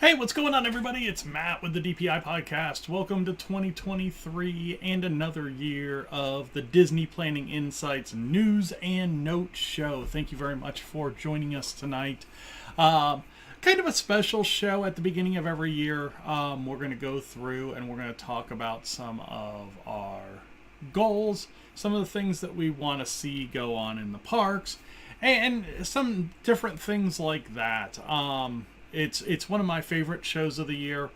Hey, what's going on, everybody? It's Matt with the DPI podcast. Welcome to 2023 and another year of the Disney Planning Insights News and Notes Show. Thank you very much for joining us tonight. Kind of a special show at the beginning of every year. We're going to go through and we're going to talk about some of our goals, some of the things that we want to see go on in the parks, and some different things like that. It's one of my favorite shows of the year,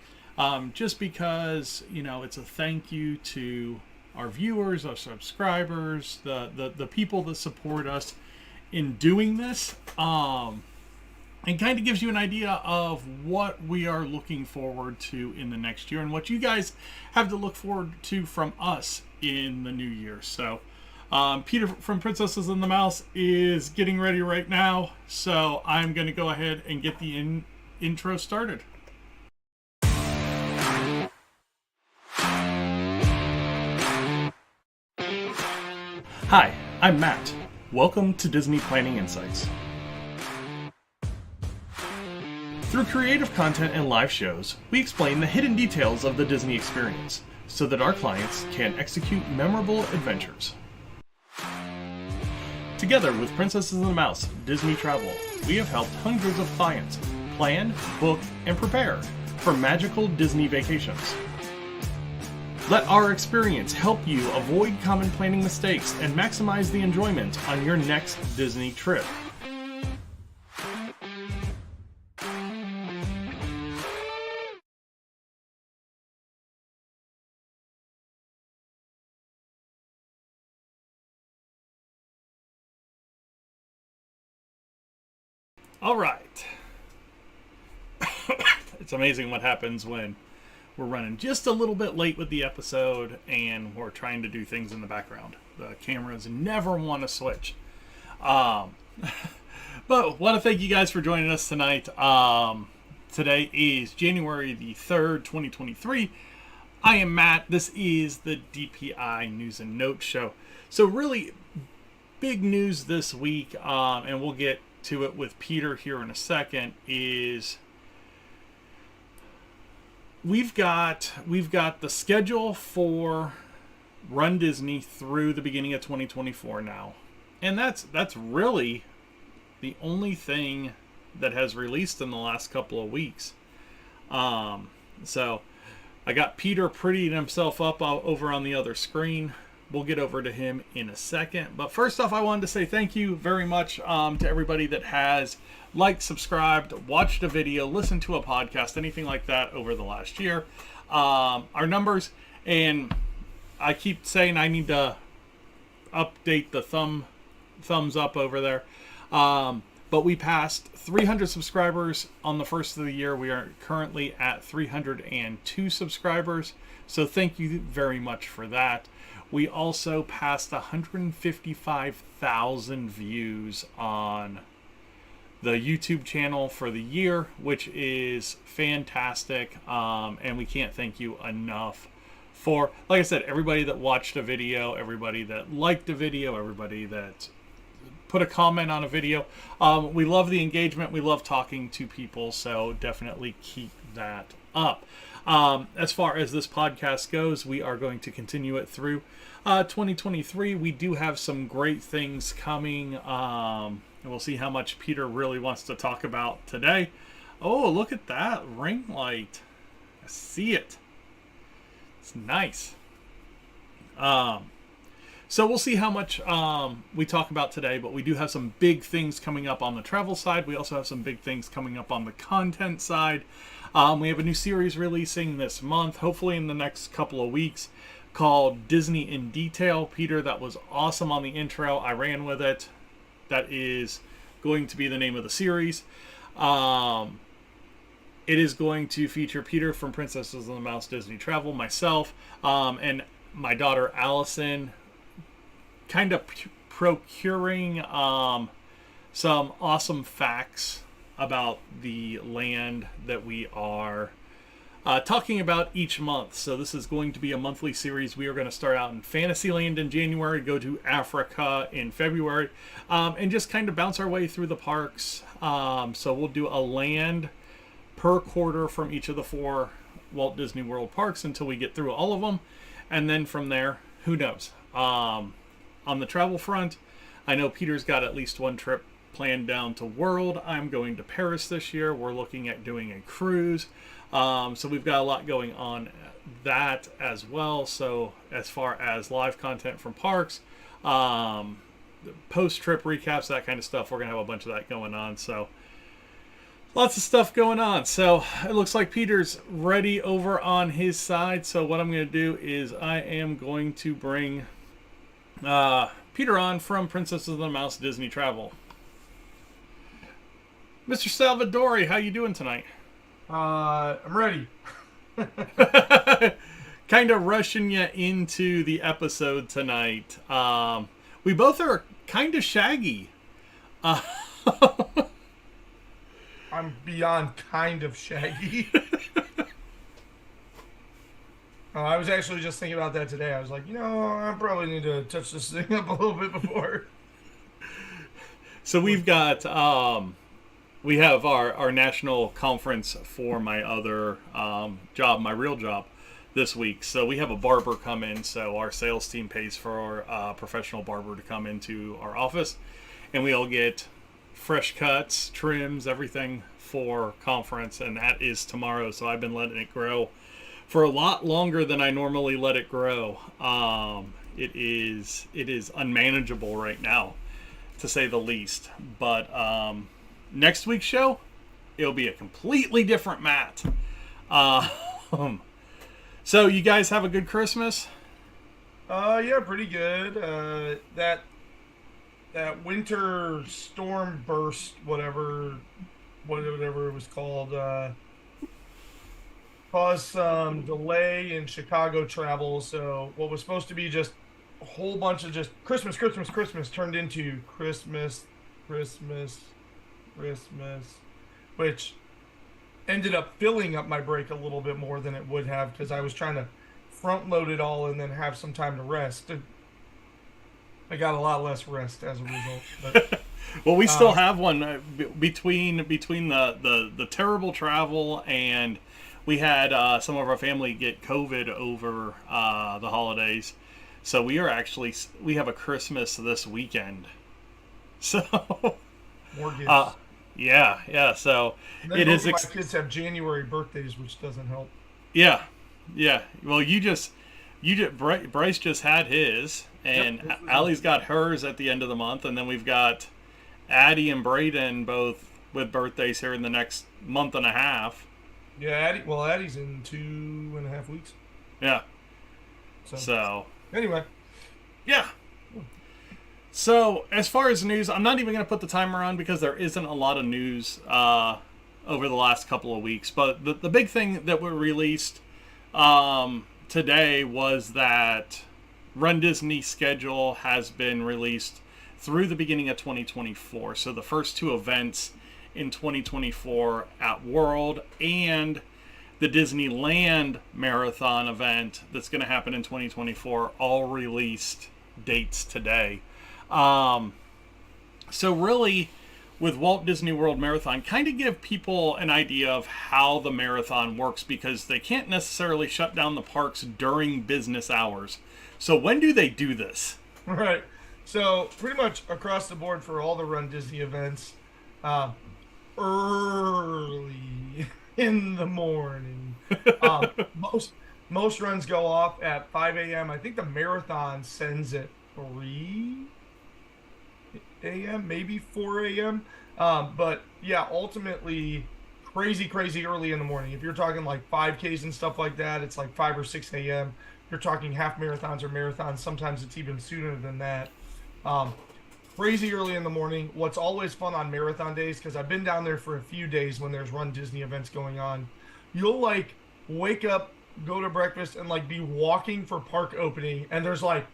just because, you know, it's a thank you to our viewers, our subscribers, the people that support us in doing this, and kind of gives you an idea of what we are looking forward to in the next year and what you guys have to look forward to from us in the new year. So Peter from Princesses and the Mouse is getting ready right now, so I'm going to go ahead and get the intro started. Hi, I'm Matt. Welcome to Disney Planning Insights. Through creative content and live shows, we explain the hidden details of the Disney experience so that our clients can execute memorable adventures. Together with Princesses and the Mouse Disney Travel, we have helped hundreds of clients plan, book, and prepare for magical Disney vacations. Let our experience help you avoid common planning mistakes and maximize the enjoyment on your next Disney trip. All right. It's amazing what happens when we're running just a little bit late with the episode and we're trying to do things in the background. The cameras never want to switch. But want to thank you guys for joining us tonight. Today is January the 3rd, 2023. I am Matt. This is the DPI News and Notes Show. So really big news this week, and we'll get to it with Peter here in a second, is we've got the schedule for Run Disney through the beginning of 2024 now. And that's really the only thing that has released in the last couple of weeks. So I got Peter prettying himself up over on the other screen. We'll get over to him in a second. But first off, I wanted to say thank you very much to everybody that has liked, subscribed, watched a video, listened to a podcast, anything like that over the last year. Our numbers, and I keep saying I need to update the thumbs up over there. But we passed 300 subscribers on the first of the year. We are currently at 302 subscribers. So thank you very much for that. We also passed 155,000 views on the YouTube channel for the year, which is fantastic. And we can't thank you enough for, like I said, everybody that watched a video, everybody that liked a video, everybody that put a comment on a video. We love the engagement. We love talking to people. So definitely keep that up. As far as this podcast goes, we are going to continue it through 2023. We do have some great things coming. And we'll see how much Peter really wants to talk about today. Oh, look at that ring light. I see it. It's nice. So we'll see how much we talk about today, but we do have some big things coming up on the travel side. We also have some big things coming up on the content side. We have a new series releasing this month, hopefully in the next couple of weeks, called Disney in Detail. Peter, that was awesome on the intro. I ran with it. That is going to be the name of the series. It is going to feature Peter from Princesses and the Mouse Disney Travel, myself, and my daughter Allison, kind of procuring some awesome facts about the land that we are talking about each month. So this is going to be a monthly series. We are going to start out in Fantasyland in January, go to Africa in February, and just kind of bounce our way through the parks. So we'll do a land per quarter from each of the 4 Walt Disney World parks until we get through all of them. And then from there, who knows? On the travel front, I know Peter's got at least one trip planned down to World. I'm going to Paris this year. We're looking at doing a cruise. So we've got a lot going on that as well. So as far as live content from parks, post-trip recaps, that kind of stuff, we're going to have a bunch of that going on. So lots of stuff going on. So it looks like Peter's ready over on his side. So what I'm going to do is I am going to bring Peter on from Princesses and the Mouse Disney Travel. Mr. Salvadori, how you doing tonight? I'm ready. Kind of rushing you into the episode tonight. We both are kind of shaggy. I'm beyond kind of shaggy. I was actually just thinking about that today. I was like, I probably need to touch this thing up a little bit before. So we have our national conference for my other job, my real job, this week. So we have a barber come in. So our sales team pays for our professional barber to come into our office, and we all get fresh cuts, trims, everything for conference, and that is tomorrow. So I've been letting it grow for a lot longer than I normally let it grow. It is unmanageable right now, to say the least. But next week's show, it'll be a completely different Matt. So you guys have a good Christmas? Yeah, pretty good. That winter storm burst, whatever it was called, caused some delay in Chicago travel. So what was supposed to be just a whole bunch of just Christmas, Christmas, Christmas turned into Christmas, Christmas, Christmas, which ended up filling up my break a little bit more than it would have because I was trying to front load it all and then have some time to rest. I got a lot less rest as a result. But, well, we still have one between the terrible travel, and we had some of our family get COVID over the holidays. So we have a Christmas this weekend. So more gifts. Yeah. So and then it is. My kids have January birthdays, which doesn't help. Yeah. Well, Bryce just had his, and Yep. Allie's got hers at the end of the month, and then we've got Addie and Braden both with birthdays here in the next month and a half. Yeah, Addie's in 2.5 weeks. Yeah. So anyway. Yeah. So as far as news, I'm not even going to put the timer on because there isn't a lot of news over the last couple of weeks. But the big thing that we released today was that Run Disney schedule has been released through the beginning of 2024. So the first two events in 2024 at World and the Disneyland marathon event that's going to happen in 2024 all released dates today. So really, with Walt Disney World Marathon, kind of give people an idea of how the marathon works because they can't necessarily shut down the parks during business hours. So when do they do this? Right. So pretty much across the board for all the Run Disney events, early in the morning. Most runs go off at 5 a.m. I think the marathon sends at 3 a.m., maybe 4 a.m. But yeah, ultimately crazy early in the morning. If you're talking like 5Ks and stuff like that, it's like 5 or 6 a.m. If you're talking half marathons or marathons, sometimes it's even sooner than that. Crazy early in the morning. What's always fun on marathon days, because I've been down there for a few days when there's Run Disney events going on, you'll like wake up, go to breakfast, and like be walking for park opening, and there's like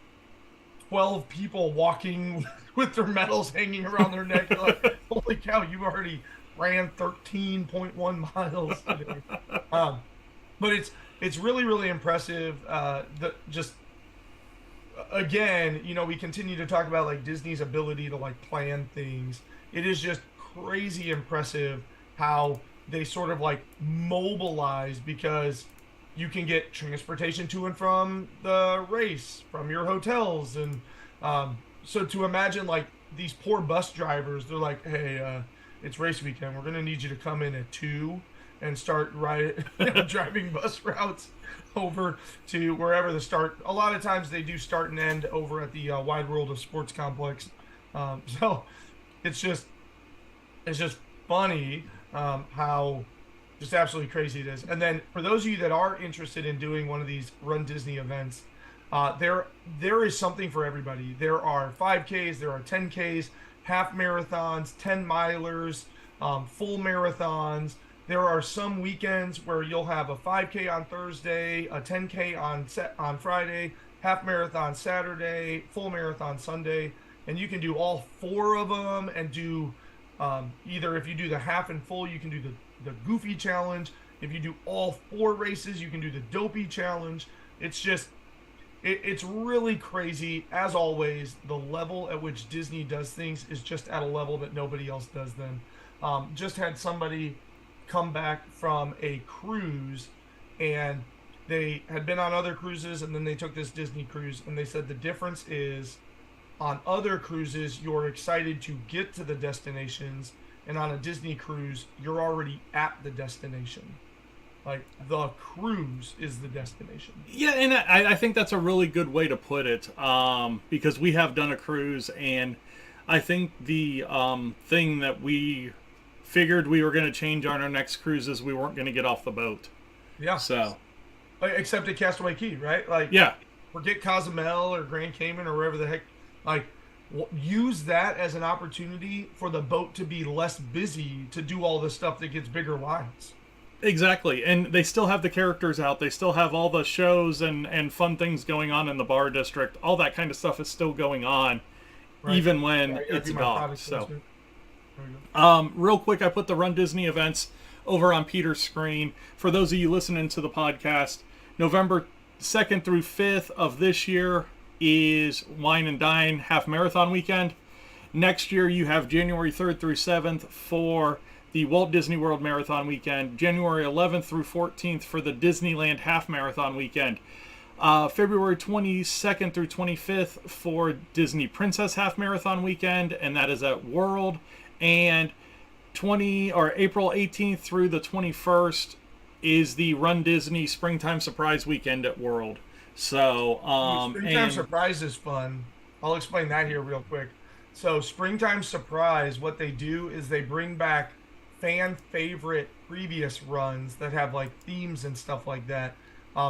12 people walking with their medals hanging around their neck. You're like, holy cow, you already ran 13.1 miles today. But it's really impressive. Again, we continue to talk about like Disney's ability to like plan things. It is just crazy impressive how they sort of like mobilize, because you can get transportation to and from the race from your hotels. And so to imagine like these poor bus drivers, they're like, hey, it's race weekend. We're going to need you to come in at 2 and start driving bus routes over to wherever the start. A lot of times they do start and end over at the Wide World of Sports complex. So it's just funny how just absolutely crazy it is. And then for those of you that are interested in doing one of these Run Disney events, there is something for everybody. There are 5Ks, there are 10Ks, half marathons, 10 milers, full marathons. There are some weekends where you'll have a 5K on Thursday, a 10K on Friday, half marathon Saturday, full marathon Sunday, and you can do all 4 of them and do either, if you do the half and full, you can do the Goofy challenge. If you do all 4 races, you can do the Dopey challenge. It's just it's really crazy. As always, the level at which Disney does things is just at a level that nobody else does them. Just had somebody come back from a cruise, and they had been on other cruises, and then they took this Disney cruise, and they said the difference is on other cruises, you're excited to get to the destinations, and on a Disney cruise, you're already at the destination. Like, the cruise is the destination. Yeah, and I think that's a really good way to put it, because we have done a cruise, and I think the thing that we figured we were going to change on our next cruise is we weren't going to get off the boat. Yeah. So, except at Castaway Cay, right? Like, yeah, forget Cozumel or Grand Cayman or wherever the heck. Like, use that as an opportunity for the boat to be less busy to do all the stuff that gets bigger lines. exactly. And they still have the characters out. They still have all the shows and fun things going on in the bar district. All that kind of stuff is still going on, right, even when it's docked. So, real quick, I put the Run Disney events over on Peter's screen. For those of you listening to the podcast, November 2nd through 5th of this year is Wine and Dine Half Marathon Weekend. Next year, you have January 3rd through 7th for the Walt Disney World Marathon Weekend. January 11th through 14th for the Disneyland Half Marathon Weekend. February 22nd through 25th for Disney Princess Half Marathon Weekend, and that is at World. And April 18th through the 21st is the Run Disney Springtime Surprise Weekend at World. So, Springtime Surprise is fun. I'll explain that here real quick. So, Springtime Surprise, what they do is they bring back fan favorite previous runs that have like themes and stuff like that.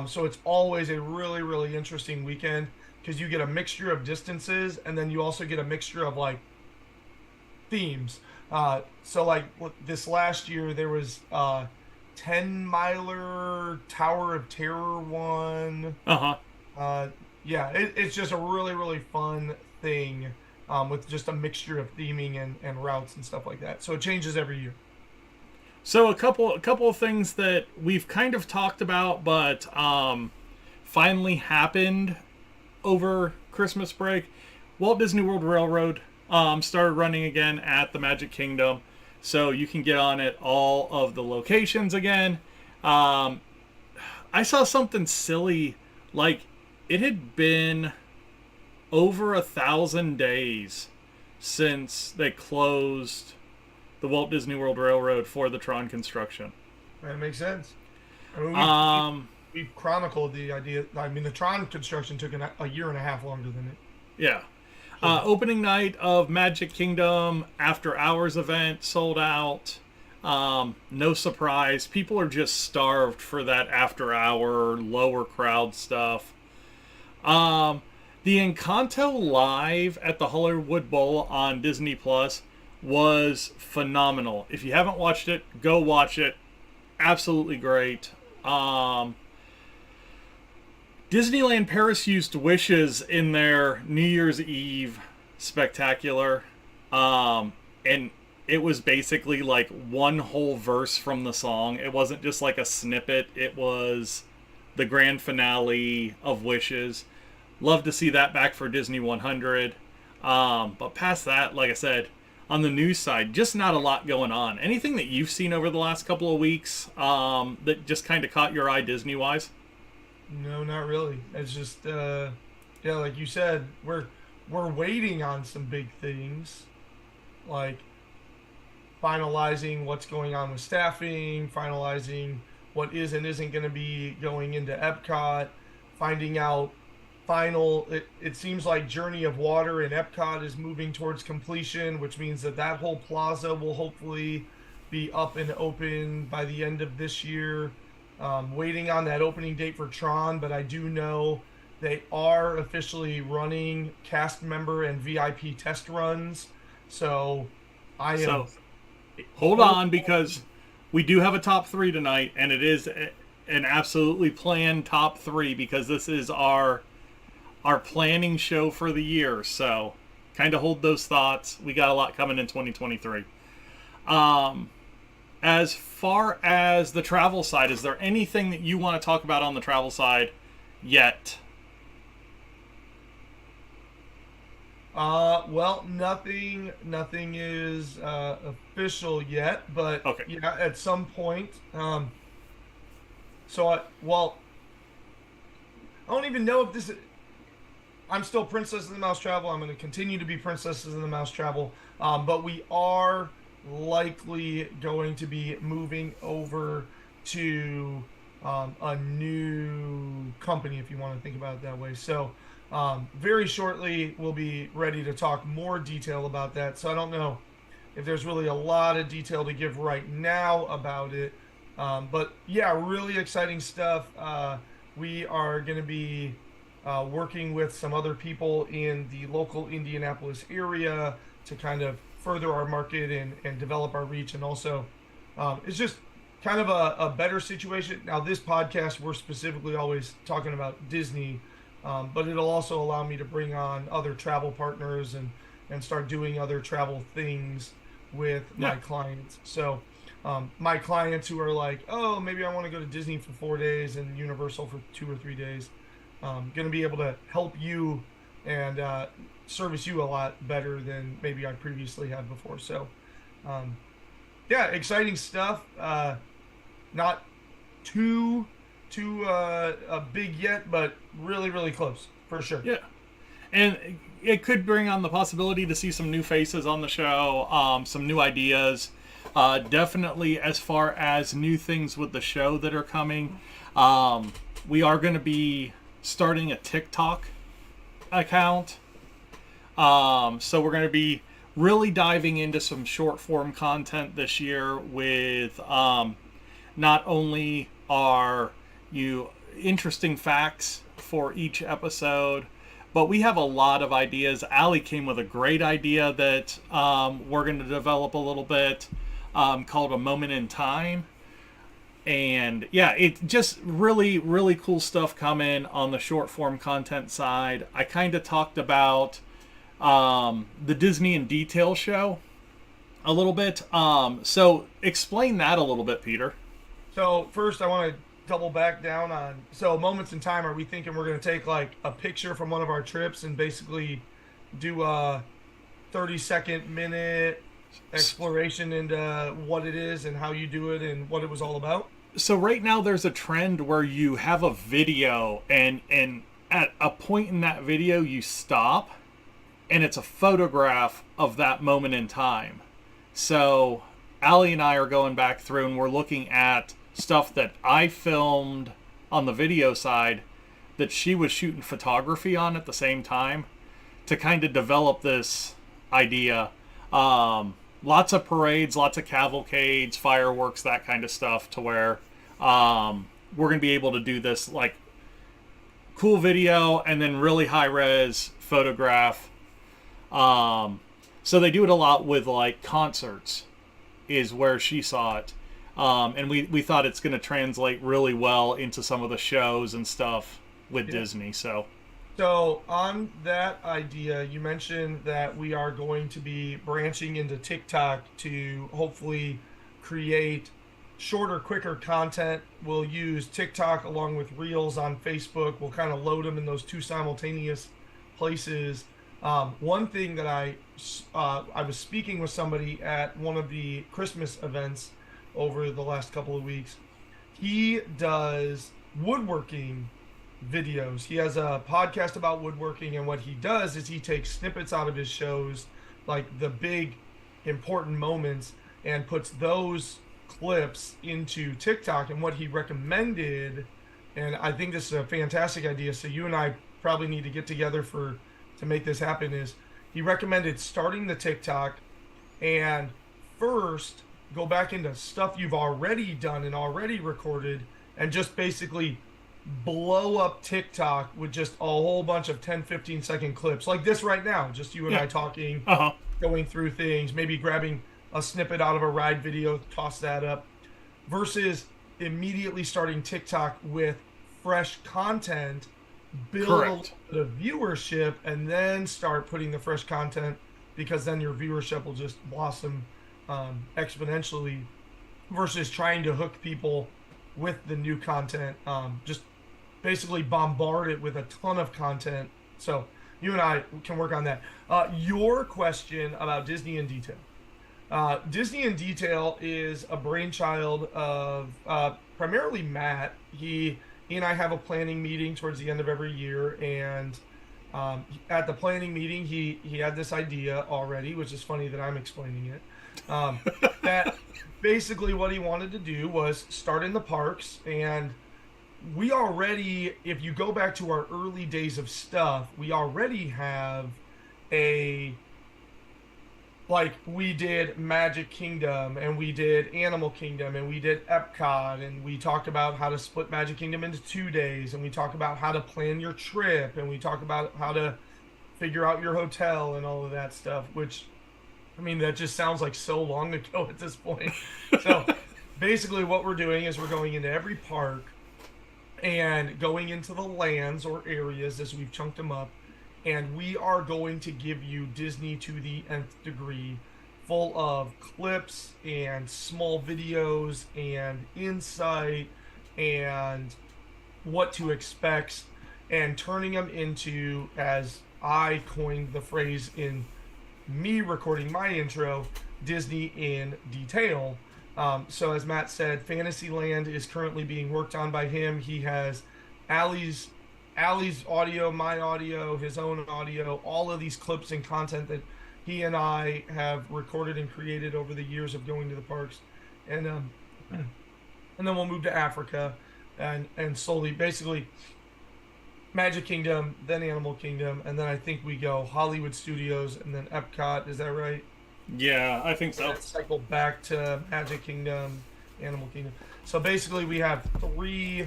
So it's always a really, really interesting weekend because you get a mixture of distances, and then you also get a mixture of like themes. So like this last year there was 10 miler Tower of Terror one. Yeah, it's just a really, really fun thing with just a mixture of theming and routes and stuff like that. So it changes every year. So a couple of things that we've kind of talked about, but finally happened over Christmas break. Walt Disney World Railroad started running again at the Magic Kingdom, so you can get on at all of the locations again. I saw something silly, like it had been over 1,000 days since they closed the Walt Disney World Railroad for the Tron construction. That makes sense. I mean, we've chronicled the idea. I mean, the Tron construction took a year and a half longer than it. Yeah. Opening night of Magic Kingdom After Hours event sold out. No surprise. People are just starved for that after hour, lower crowd stuff. The Encanto Live at the Hollywood Bowl on Disney Plus was phenomenal. If you haven't watched it, go watch it. Absolutely great. Disneyland Paris used Wishes in their New Year's Eve spectacular. And it was basically like one whole verse from the song. It wasn't just like a snippet. It was the grand finale of Wishes. Love to see that back for Disney 100. But past that, like I said, on the news side, just not a lot going on. Anything that you've seen over the last couple of weeks that just kind of caught your eye Disney-wise? No, not really. It's just, yeah, like you said, we're waiting on some big things, like finalizing what's going on with staffing, finalizing what is and isn't going to be going into Epcot, finding out it seems like Journey of Water in Epcot is moving towards completion, which means that whole plaza will hopefully be up and open by the end of this year. Waiting on that opening date for Tron, but I do know they are officially running cast member and VIP test runs. So I am. So hold on, because we do have a top 3 tonight, and it is an absolutely planned top 3 because this is our planning show for the year. So kind of hold those thoughts. We got a lot coming in 2023. As far as the travel side, is there anything that you want to talk about on the travel side yet? Well, nothing is official yet, but Okay. yeah, at some point. Well, I don't even know if this. I'm still Princess of the Mouse Travel. I'm going to continue to be Princesses of the Mouse Travel. But we are likely going to be moving over to a new company, if you want to think about it that way. So, very shortly, we'll be ready to talk more detail about that. So, I don't know if there's really a lot of detail to give right now about it. But yeah, really exciting stuff. We are going to be working with some other people in the local Indianapolis area to kind of further our market and develop our reach. And also, it's just kind of a better situation. Now, this podcast, we're specifically always talking about Disney, but it'll also allow me to bring on other travel partners and start doing other travel things with my clients. So, my clients who are like, oh, maybe I want to go to Disney for 4 days and Universal for 2 or 3 days. Going to be able to help you and service you a lot better than maybe I previously had before. So, yeah, exciting stuff. Not too big yet, but really, really close for sure. Yeah. And it could bring on the possibility to see some new faces on the show, some new ideas. Definitely, as far as new things with the show that are coming, we are going to be starting a TikTok account. So we're going to be really diving into some short form content this year with not only are you interesting facts for each episode, but we have a lot of ideas. Allie came with a great idea that we're going to develop a little bit called A Moment in Time. And yeah, it's just really, really cool stuff coming on the short form content side. I kind of talked about the Disney in Detail show a little bit. So explain that a little bit, Peter. So first, I want to double back down on moments in time. Are we thinking we're going to take like a picture from one of our trips and basically do a 30-second minute exploration into what it is and how you do it and what it was all about? So right now there's a trend where you have a video and at a point in that video you stop and it's a photograph of that moment in time. So Allie and I are going back through and we're looking at stuff that I filmed on the video side that she was shooting photography on at the same time to kind of develop this idea. Lots of parades, lots of cavalcades, fireworks, that kind of stuff, to where we're going to be able to do this like cool video and then really high res photograph. So they do it a lot with like concerts is where she saw it. And we thought it's going to translate really well into some of the shows and stuff with Disney. So on that idea, you mentioned that we are going to be branching into TikTok to hopefully create shorter, quicker content. We'll use TikTok along with Reels on Facebook. We'll kind of load them in those two simultaneous places. One thing that I was speaking with somebody at one of the Christmas events over the last couple of weeks. He does woodworking videos. He has a podcast about woodworking, and what he does is he takes snippets out of his shows, like the big important moments, and puts those clips into TikTok. And what he recommended, and I think this is a fantastic idea, so you and I probably need to get together to make this happen, is he recommended starting the TikTok and first go back into stuff you've already done and already recorded and just basically blow up TikTok with just a whole bunch of 10-15 second clips like this right now, just you and I talking, going through things, maybe grabbing a snippet out of a ride video, toss that up, versus immediately starting TikTok with fresh content, build a little bit of viewership, and then start putting the fresh content, because then your viewership will just blossom exponentially, versus trying to hook people with the new content just basically bombard it with a ton of content. So you and I can work on that. Your question about Disney in Detail. Disney in Detail is a brainchild of primarily Matt. He and I have a planning meeting towards the end of every year, and at the planning meeting, he had this idea already, which is funny that I'm explaining it. That basically what he wanted to do was start in the parks, and we already, if you go back to our early days of stuff, we already have a like we did Magic Kingdom and we did Animal Kingdom and we did Epcot, and we talked about how to split Magic Kingdom into 2 days, and we talked about how to plan your trip, and we talked about how to figure out your hotel and all of that stuff, which I mean that just sounds like so long ago at this point. So basically what we're doing is we're going into every park and going into the lands or areas as we've chunked them up, and we are going to give you Disney to the nth degree, full of clips and small videos and insight and what to expect, and turning them into, as I coined the phrase in me recording my intro, Disney in Detail. So as Matt said, Fantasyland is currently being worked on by him. He has Allie's audio, my audio, his own audio, all of these clips and content that he and I have recorded and created over the years of going to the parks, and then we'll move to Africa, and slowly, basically, Magic Kingdom, then Animal Kingdom, and then I think we go Hollywood Studios, and then Epcot. Is that right? Yeah, I think so. Cycle back to Magic Kingdom, Animal Kingdom. So basically, we have 3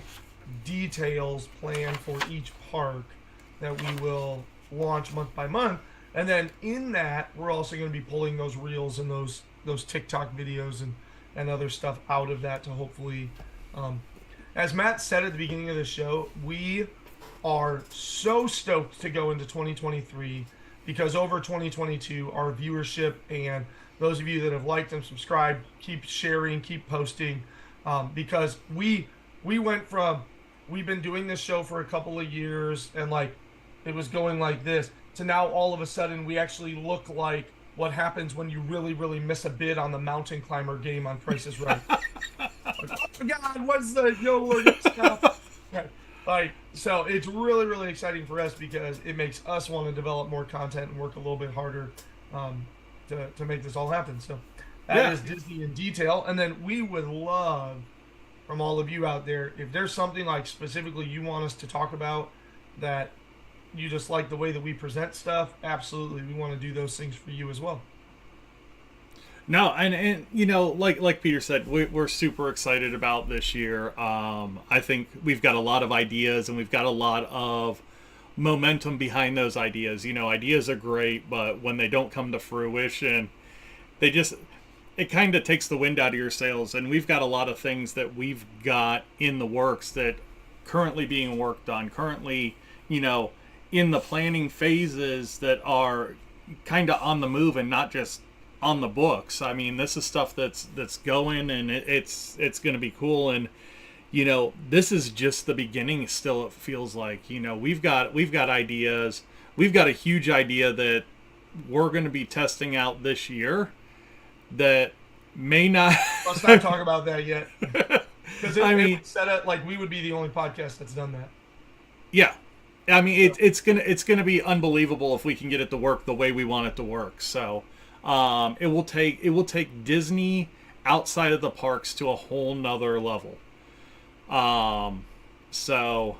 details planned for each park that we will launch month by month, and then in that we're also going to be pulling those reels and those TikTok videos and other stuff out of that to hopefully, as Matt said at the beginning of the show, we are so stoked to go into 2023, because over 2022 our viewership, and those of you that have liked and subscribed, keep sharing, keep posting, because we went from, we've been doing this show for a couple of years and like it was going like this, to now all of a sudden we actually look like what happens when you really miss a bid on the mountain climber game on Price is Right. Like, oh my God, what's the stuff? Like, so it's really exciting for us, because it makes us want to develop more content and work a little bit harder to make this all happen. So that is Disney in Detail. And then we would love from all of you out there, if there's something like specifically you want us to talk about that you just like the way that we present stuff, absolutely, we want to do those things for you as well. No, and you know, like Peter said, we're super excited about this year. I think we've got a lot of ideas, and we've got a lot of momentum behind those ideas. You know, ideas are great, but when they don't come to fruition, it kind of takes the wind out of your sails. And we've got a lot of things that we've got in the works that currently being worked on, currently, you know, in the planning phases, that are kind of on the move and not just on the books. I mean, this is stuff that's going, and it's going to be cool. And you know, this is just the beginning still, it feels like. You know, we've got ideas. We've got a huge idea that we're going to be testing out this year that may not Let's not talk about that yet, because I mean, set it like we would be the only podcast that's done that. Yeah, I mean, it's gonna be unbelievable if we can get it to work the way we want it to work. So it will take Disney outside of the parks to a whole nother level. So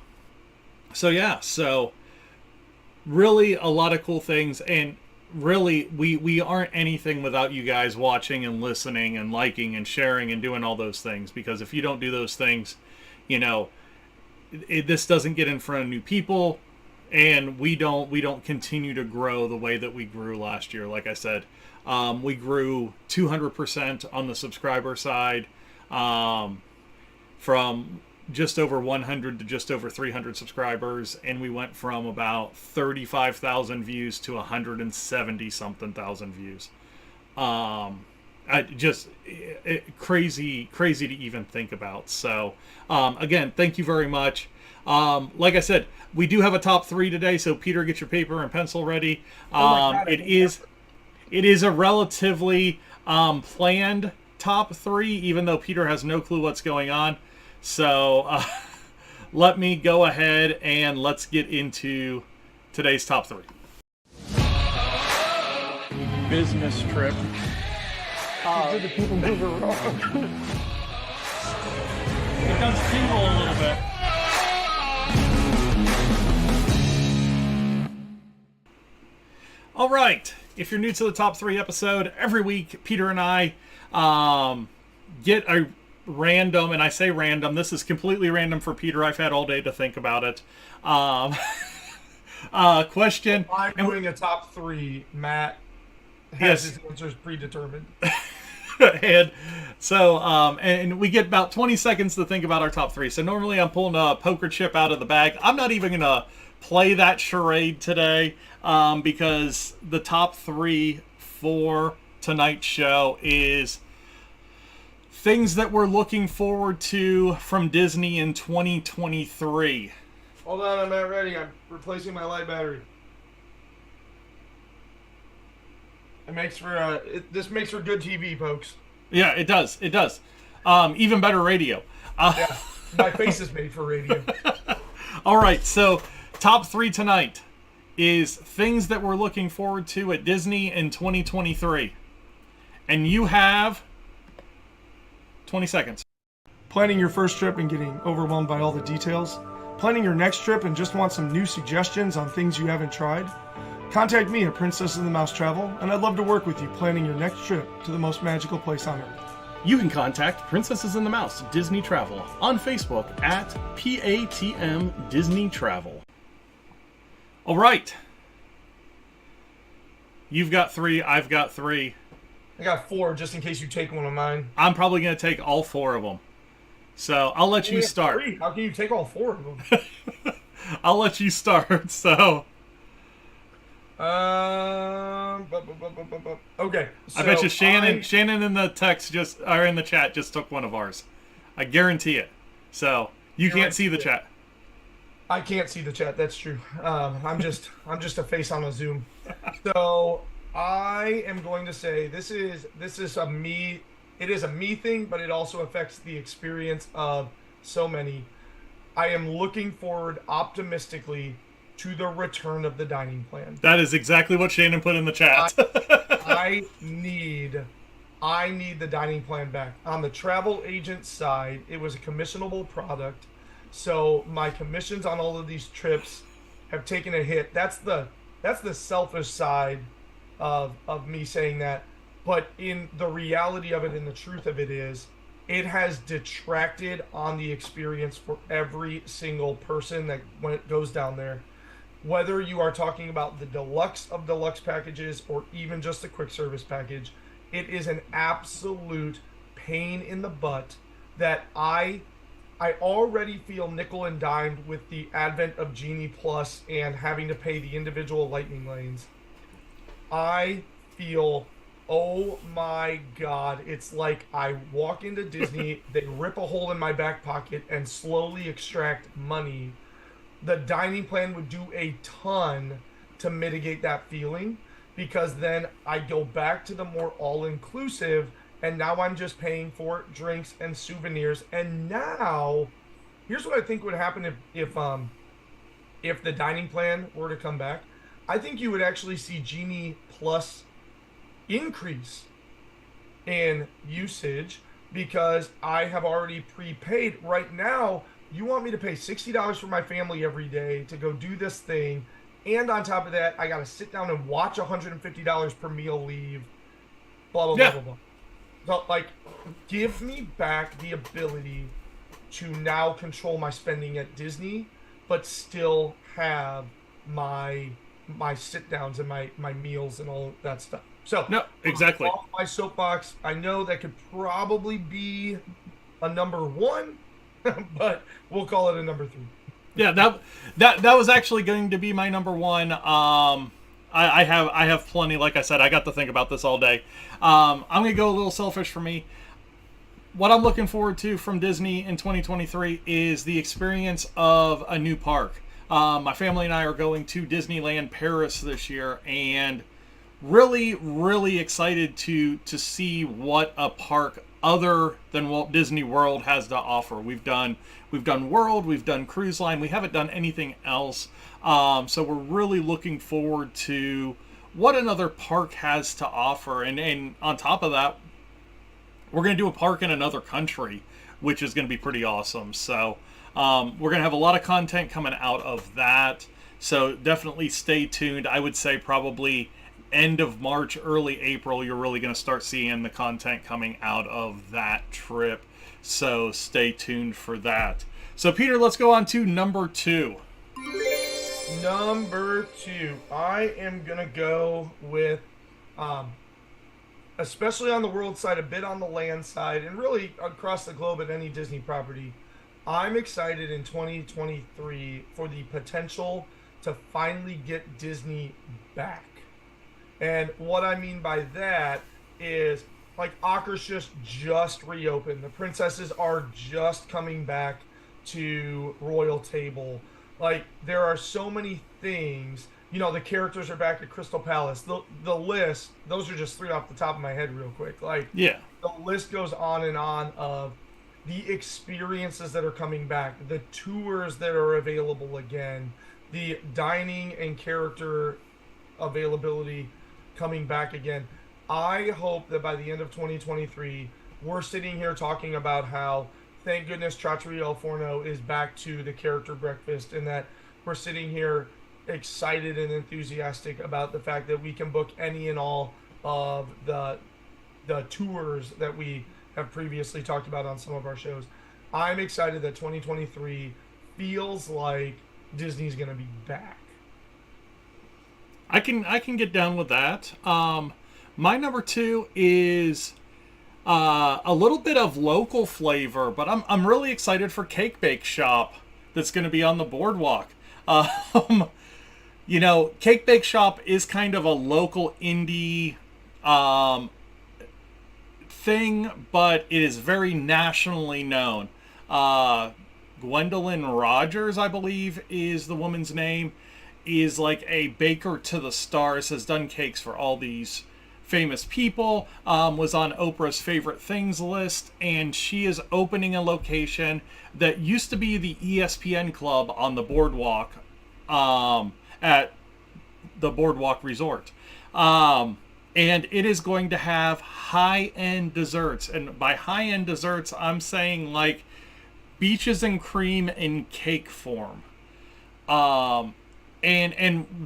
really a lot of cool things, and really we aren't anything without you guys watching and listening and liking and sharing and doing all those things, because if you don't do those things, you know, this doesn't get in front of new people, and we don't continue to grow the way that we grew last year. Like I said, we grew 200% on the subscriber side, from just over 100 to just over 300 subscribers, and we went from about 35,000 views to 170 something thousand views. Crazy to even think about. So again, thank you very much. Like I said, we do have a top 3 today, so Peter, get your paper and pencil ready. Oh my God, It is a relatively planned top 3, even though Peter has no clue what's going on. So let me go ahead and let's get into today's top 3. Business trip. did the people move around? It does tingle a little bit. All right. If you're new to the top 3 episode, every week Peter and I get a random, and I say random, this is completely random for Peter. I've had all day to think about it. Question. I'm doing a top 3. Matt has his answers predetermined. And so, and we get about 20 seconds to think about our top 3. So normally I'm pulling a poker chip out of the bag. I'm not even going to play that charade today because the top 3 for tonight's show is things that we're looking forward to from Disney in 2023. Hold on, I'm not ready. I'm replacing my light battery. It makes for this makes for good TV, folks. Yeah, it does. It does. Even better radio. Yeah, my face is made for radio. All right, so top 3 tonight is things that we're looking forward to at Disney in 2023. And you have 20 seconds. Planning your first trip and getting overwhelmed by all the details? Planning your next trip and just want some new suggestions on things you haven't tried? Contact me at Princess and the Mouse Travel, and I'd love to work with you planning your next trip to the most magical place on earth. You can contact Princesses and the Mouse Disney Travel on Facebook at PATM Disney Travel. All right. You've got 3, I've got 3. I got 4 just in case you take one of mine. I'm probably going to take all 4 of them. So I'll let you start. 3. How can you take all 4 of them? I'll let you start. So okay. I bet you Shannon in the text in the chat just took one of ours. I guarantee it. So you can't see the chat. I can't see the chat. That's true. I'm just a face on a Zoom. So I am going to say this is a me. It is a me thing, but it also affects the experience of so many. I am looking forward optimistically to the return of the dining plan. That is exactly what Shannon put in the chat. I need the dining plan back. On the travel agent side, it was a commissionable product. So my commissions on all of these trips have taken a hit. That's the selfish side of me saying that. But in the reality of it and the truth of it is, it has detracted on the experience for every single person that when it goes down there. Whether you are talking about the deluxe of deluxe packages or even just the quick service package, it is an absolute pain in the butt that I already feel nickel and dimed with the advent of Genie Plus and having to pay the individual lightning lanes. I feel, oh my God, it's like I walk into Disney, they rip a hole in my back pocket and slowly extract money. The dining plan would do a ton to mitigate that feeling, because then I go back to the more all-inclusive, and now I'm just paying for drinks and souvenirs. And now, here's what I think would happen if the dining plan were to come back. I think you would actually see Genie Plus increase in usage, because I have already prepaid. Right now, you want me to pay $60 for my family every day to go do this thing, and on top of that, I got to sit down and watch $150 per meal leave, blah, blah, blah, blah, blah. So, like, give me back the ability to now control my spending at Disney, but still have my sit-downs and my meals and all that stuff. So, no, exactly. Off my soapbox, I know that could probably be a number 1, but we'll call it a number 3. Yeah, that was actually going to be my number 1. I have plenty. Like I said, I got to think about this all day. I'm gonna go a little selfish for me. what I'm looking forward to from Disney in 2023 is the experience of a new park. My family and I are going to Disneyland Paris this year, and really, really excited to see what a park other than Walt Disney World has to offer. We've done World, we've done Cruise Line, we haven't done anything else. So we're really looking forward to what another park has to offer, and on top of that, we're going to do a park in another country, which is going to be pretty awesome. So we're going to have a lot of content coming out of that. So definitely stay tuned. I would say probably end of March, early April, you're really going to start seeing the content coming out of that trip. So stay tuned for that. So Peter, let's go on to number 2. Number 2, I am going to go with, especially on the world side, a bit on the land side, and really across the globe at any Disney property. I'm excited in 2023 for the potential to finally get Disney back. And what I mean by that is, like, Akershus just reopened. The princesses are just coming back to Royal Table. Like, there are so many things. You know, the characters are back at Crystal Palace. The list, those are just 3 off the top of my head real quick. Like, Yeah. the list goes on and on of the experiences that are coming back, the tours that are available again, the dining and character availability coming back again. I hope that by the end of 2023, we're sitting here talking about how, thank goodness, Trattoria El Forno is back to the character breakfast, and that we're sitting here excited and enthusiastic about the fact that we can book any and all of the tours that we have previously talked about on some of our shows. I'm excited that 2023 feels like Disney's going to be back. I can get down with that. My number 2 is a little bit of local flavor, but I'm really excited for Cake Bake Shop that's going to be on the boardwalk. You know, Cake Bake Shop is kind of a local indie thing, but it is very nationally known. Gwendolyn Rogers, I believe, is the woman's name, is like a baker to the stars, has done cakes for all these famous people, was on Oprah's favorite things list, and she is opening a location that used to be the ESPN Club on the boardwalk, at the Boardwalk Resort. And it is going to have high-end desserts. And by high-end desserts, I'm saying like beaches and cream in cake form. And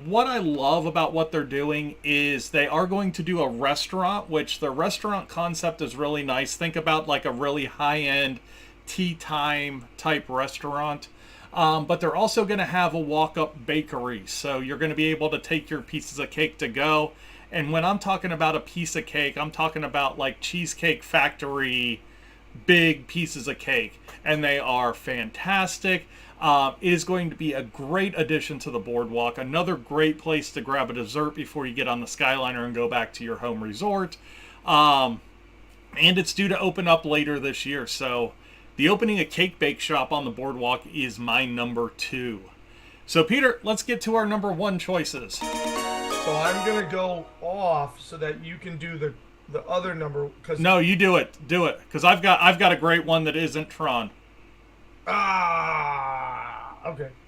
what I love about what they're doing is they are going to do a restaurant, which the restaurant concept is really nice. Think about like a really high-end tea time type restaurant. But they're also going to have a walk-up bakery. So you're going to be able to take your pieces of cake to go. And when I'm talking about a piece of cake, I'm talking about like Cheesecake Factory big pieces of cake. And they are fantastic. It is going to be a great addition to the boardwalk. Another great place to grab a dessert before you get on the Skyliner and go back to your home resort. And it's due to open up later this year. So the opening of Cake Bake Shop on the boardwalk is my number 2. So Peter, let's get to our number 1 choices. So I'm going to go off so that you can do the other number. No, you do it. Do it. Because I've got a great one that isn't Tron. Okay.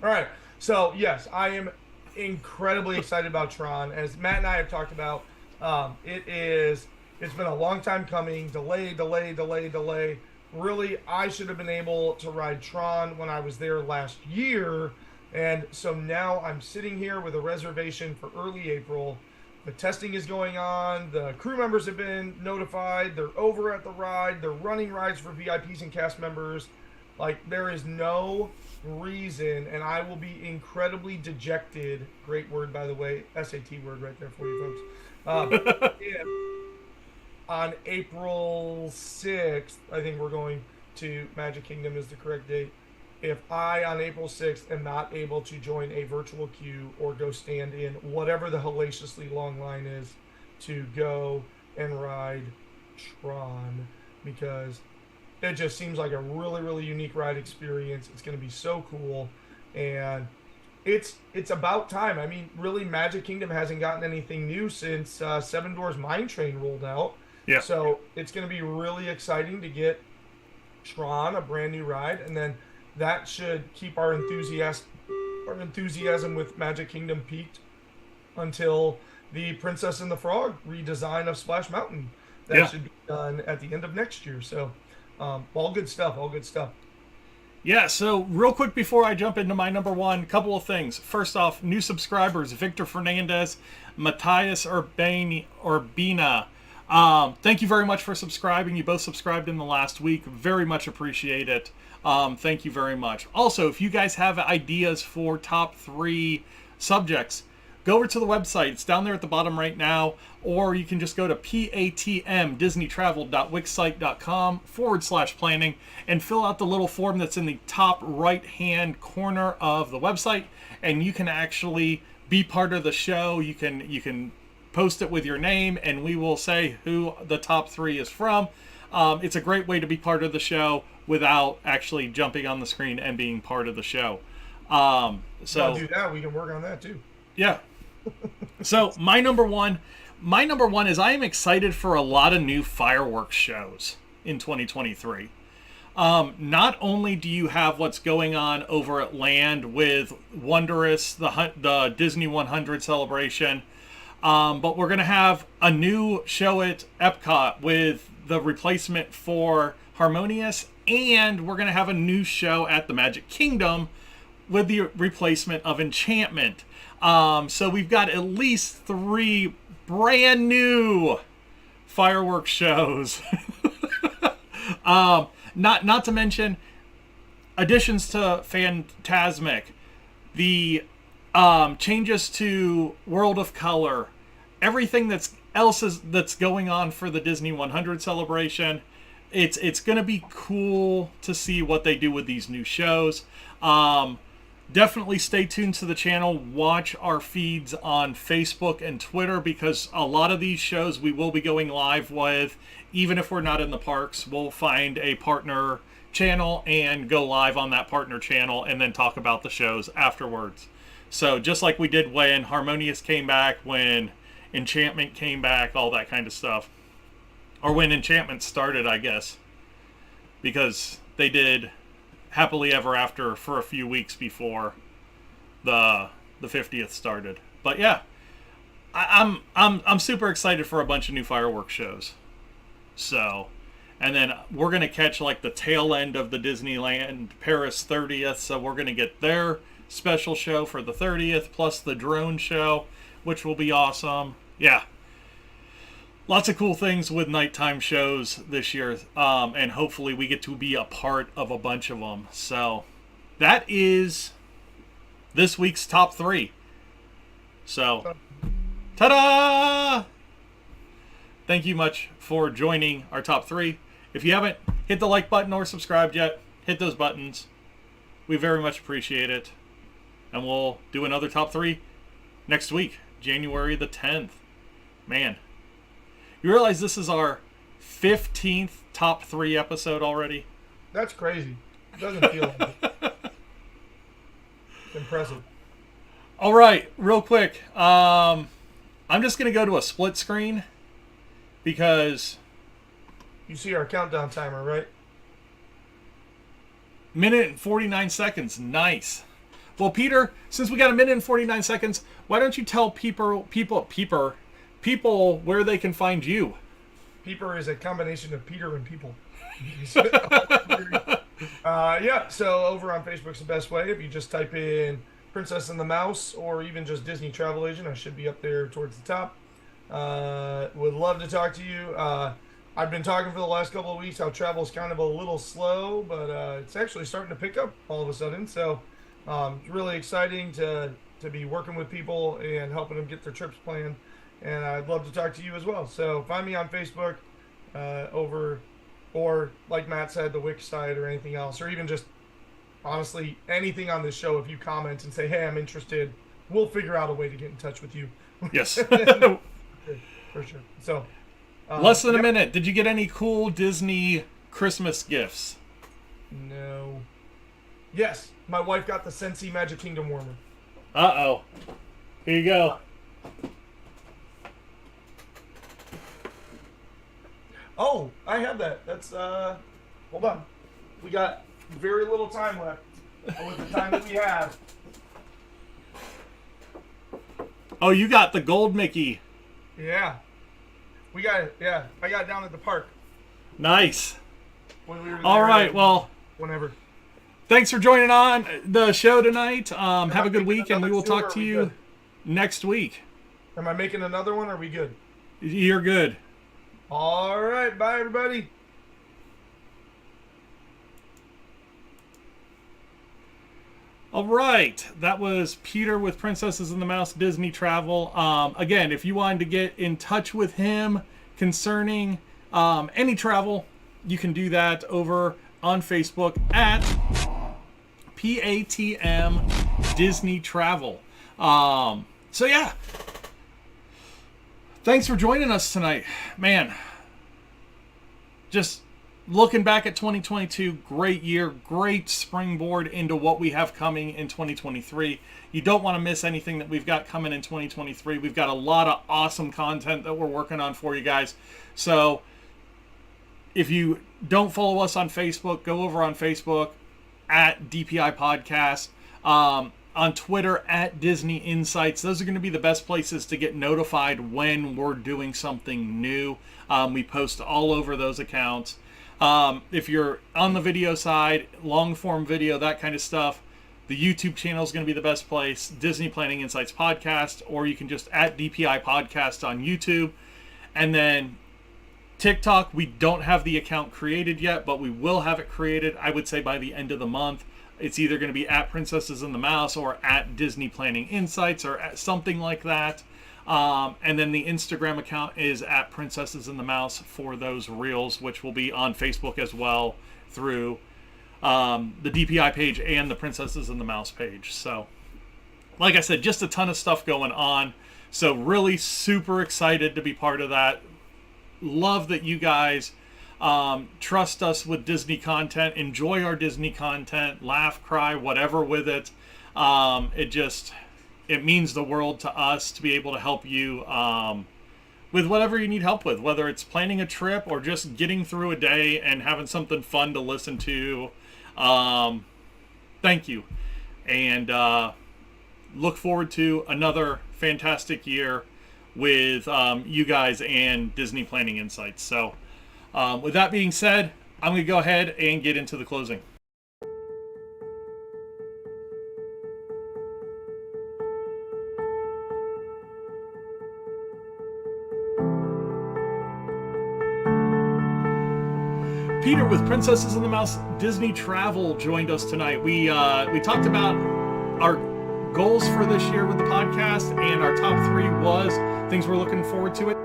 All right. So, yes, I am incredibly excited about Tron. As Matt and I have talked about, it's been a long time coming. Delay. Really, I should have been able to ride Tron when I was there last year. And so now I'm sitting here with a reservation for early April. The testing is going on. The crew members have been notified. They're over at the ride. They're running rides for VIPs and cast members. Like, there is no reason, and I will be incredibly dejected. Great word, by the way. SAT word right there for you folks. If on April 6th, I think we're going to Magic Kingdom is the correct date. If I, on April 6th, am not able to join a virtual queue or go stand in whatever the hellaciously long line is to go and ride Tron, because it just seems like a really, really unique ride experience. It's going to be so cool, and it's about time. I mean, really, Magic Kingdom hasn't gotten anything new since Seven Doors Mine Train rolled out. Yeah. So it's going to be really exciting to get Tron, a brand new ride, and then that should keep our enthusiasm with Magic Kingdom peaked until the Princess and the Frog redesign of Splash Mountain. That should be done at the end of next year. So all good stuff. All good stuff. Yeah, so real quick before I jump into my number one, couple of things. First off, new subscribers, Victor Fernandez, Matthias Urbina. Thank you very much for subscribing. You both subscribed in the last week. Very much appreciate it. Thank you very much. Also, if you guys have ideas for top 3 subjects, go over to the website. It's down there at the bottom right now. Or you can just go to patmdisneytravel.wixsite.com/planning and fill out the little form that's in the top right-hand corner of the website. And you can actually be part of the show. You can post it with your name, and we will say who the top 3 is from. It's a great way to be part of the show without actually jumping on the screen and being part of the show. So do that. We can work on that too. Yeah. So my number one is I am excited for a lot of new fireworks shows in 2023. Not only do you have what's going on over at Land with Wondrous, the Disney 100 celebration, but we're going to have a new show at Epcot with the replacement for Harmonious, and we're going to have a new show at the Magic Kingdom with the replacement of Enchantment. So we've got at least 3 brand new fireworks shows. Not to mention additions to Phantasmic, the changes to World of Color, everything that's going on for the Disney 100 celebration. It's going to be cool to see what they do with these new shows. Definitely stay tuned to the channel. Watch our feeds on Facebook and Twitter, because a lot of these shows we will be going live with. Even if we're not in the parks, we'll find a partner channel and go live on that partner channel and then talk about the shows afterwards. So just like we did when Harmonious came back, when Enchantment came back, all that kind of stuff. Or when Enchantment started, I guess. Because they did Happily Ever After for a few weeks before the 50th started. But yeah, I'm super excited for a bunch of new fireworks shows. So, and then we're gonna catch like the tail end of the Disneyland Paris 30th. So we're gonna get their special show for the 30th, plus the drone show, which will be awesome. Yeah. Lots of cool things with nighttime shows this year, and hopefully we get to be a part of a bunch of them. So that is this week's top 3. So, ta-da! Thank you much for joining our top 3. If you haven't hit the like button or subscribed yet, hit those buttons. We very much appreciate it. And we'll do another top 3 next week, January the 10th. Man. You realize this is our 15th top 3 episode already? That's crazy. It doesn't feel like it. It's impressive. All right, real quick. I'm just going to go to a split screen because... You see our countdown timer, right? Minute and 49 seconds. Nice. Well, Peter, since we got a minute and 49 seconds, why don't you tell people where they can find you? Peeper is a combination of Peter and people. Yeah, so over on Facebook's the best way. If you just type in Princess and the Mouse or even just Disney Travel Agent, I should be up there towards the top. Would love to talk to you. I've been talking for the last couple of weeks how travel's kind of a little slow, but it's actually starting to pick up all of a sudden. So it's really exciting to be working with people and helping them get their trips planned. And I'd love to talk to you as well. So find me on Facebook or like Matt said, the Wix site or anything else, or even just honestly anything on this show. If you comment and say, hey, I'm interested, we'll figure out a way to get in touch with you. Yes. For sure. So less than a minute. Did you get any cool Disney Christmas gifts? No. Yes, my wife got the Scentsy Magic Kingdom warmer. Uh-oh. Here you go. Oh, I have that. That's, hold on. We got very little time left. With the time that we have. Oh, you got the gold Mickey. Yeah. We got it. Yeah. I got it down at the park. Nice. When we were All there, right, well, whenever. thanks for joining on the show tonight. Have a good week, and we will another talk to two, or are we you good? next week. Am I making another one, or are we good? You're good. All right. Bye, everybody. All right, that was Peter with Princesses and the Mouse Disney Travel. Again, if you wanted to get in touch with him concerning any travel, you can do that over on Facebook at PATM Disney Travel. So yeah, thanks for joining us tonight, man. Just looking back at 2022, great year, great springboard into what we have coming in 2023. You don't want to miss anything that we've got coming in 2023. We've got a lot of awesome content that we're working on for you guys. So if you don't follow us on Facebook, go over on Facebook at DPI Podcast, on Twitter at Disney Insights. Those are going to be the best places to get notified when we're doing something new. We post all over those accounts. If you're on the video side, long form video, that kind of stuff, the YouTube channel is going to be the best place, Disney Planning Insights Podcast, or you can just at DPI Podcast on YouTube. And then TikTok, we don't have the account created yet, but we will have it created, I would say, by the end of the month. It's either going to be at Princesses and the Mouse or at Disney Planning Insights or at something like that. And then the Instagram account is at Princesses and the Mouse for those reels, which will be on Facebook as well through the DPI page and the Princesses and the Mouse page. So, like I said, just a ton of stuff going on. So really super excited to be part of that. Love that you guys trust us with Disney content. Enjoy our Disney content. Laugh, cry, whatever with it. It means the world to us to be able to help you with whatever you need help with, whether it's planning a trip or just getting through a day and having something fun to listen to. Thank you. And look forward to another fantastic year with you guys and Disney Planning Insights. So with that being said, I'm going to go ahead and get into the closing. Peter with Princesses and the Mouse Disney Travel joined us tonight. We talked about our goals for this year with the podcast, and our top 3 was things we're looking forward to it.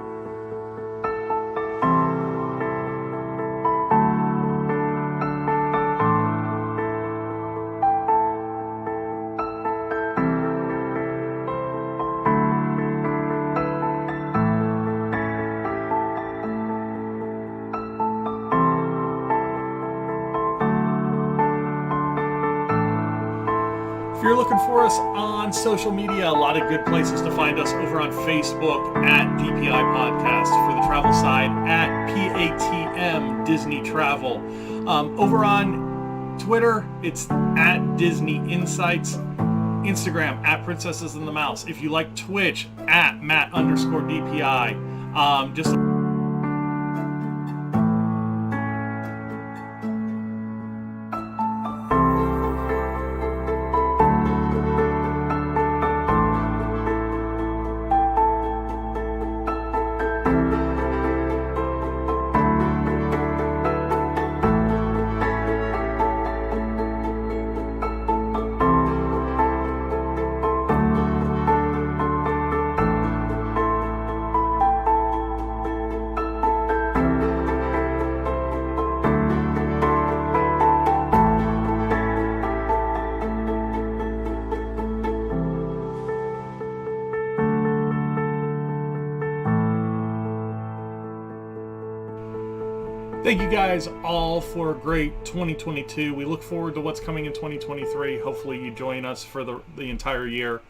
If you're looking for us on social media, a lot of good places to find us over on Facebook at DPI Podcast, for the travel side at PATM Disney Travel. Over on Twitter, it's at Disney Insights. Instagram at Princesses and the Mouse. If you like Twitch, at Matt_DPI. Just Thank you guys all for a great 2022. We look forward to what's coming in 2023. Hopefully you join us for the entire year.